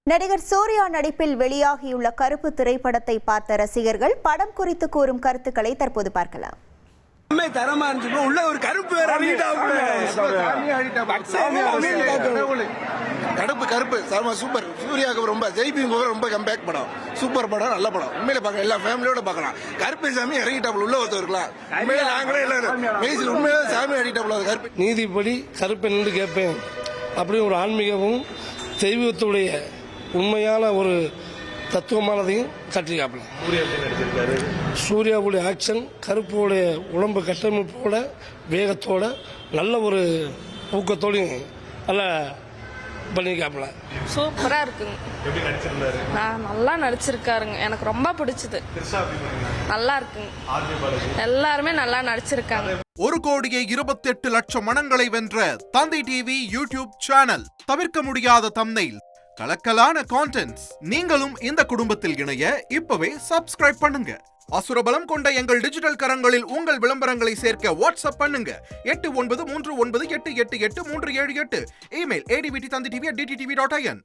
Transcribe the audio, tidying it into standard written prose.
நடிகர் சூர்யா நடிப்பில் வெளியாகியுள்ள கருப்பு திரைப்படத்தை பார்த்த ரசிகர்கள் படம் குறித்து கூறும் கருத்துக்களை தற்போது பார்க்கலாம். தரமா இருந்துச்சு உள்ள ஒரு கருப்பு வேற கருப்பு சரமா சூப்பர். சூர்யாவுக்கு ரொம்ப ஜெய்பிங் ரொம்ப கம்பேக் படம், சூப்பர் படம், நல்ல படம். உண்மையில பார்க்கலாம், எல்லா ஃபேமிலியோட பார்க்கலாம். கருப்பு சாமி இறங்கிட்டாப்புல உள்ள ஒருத்தர் இருக்கலாம். உண்மையில நாங்களே எல்லாரும் உண்மையில சாமி இறங்கிட்டாப்புல கருப்பு. நீதிப்படி கருப்பை நின்று கேட்பேன் அப்படி ஒரு ஆன்மீகமும் தெய்வத்துடைய உண்மையான ஒரு தத்துவமானதையும் கட்டிக்காப்பல. சூர்யாவுடைய ஆக்ஷன், கருப்புடைய உடம்பு கட்டமைப்போட வேகத்தோட நல்ல ஒரு ஊக்கத்தோடையும் நல்லா பண்ணிக்காப்பல. சூப்பரா இருக்குங்க. நான் நல்லா நடிச்சிருக்காருங்க, எனக்கு ரொம்ப பிடிச்சது. நல்லா இருக்குங்க, எல்லாருமே நல்லா நடிச்சிருக்காங்க. 1,28,00,000 மனங்களை வென்ற தந்தை டிவி யூடியூப் சேனல். தவிர்க்க முடியாத தம்ப்நெயில், கலக்கலான கான்டென்ட்ஸ். நீங்களும் இந்த குடும்பத்தில் இணைய இப்பவே சப்ஸ்கிரைப் பண்ணுங்க. அசுரபலம் கொண்ட எங்கள் டிஜிட்டல் கரங்களில் உங்கள் விளம்பரங்களை சேர்க்க வாட்ஸ்அப் பண்ணுங்க. 8939888838. Email advttv@dttv.in.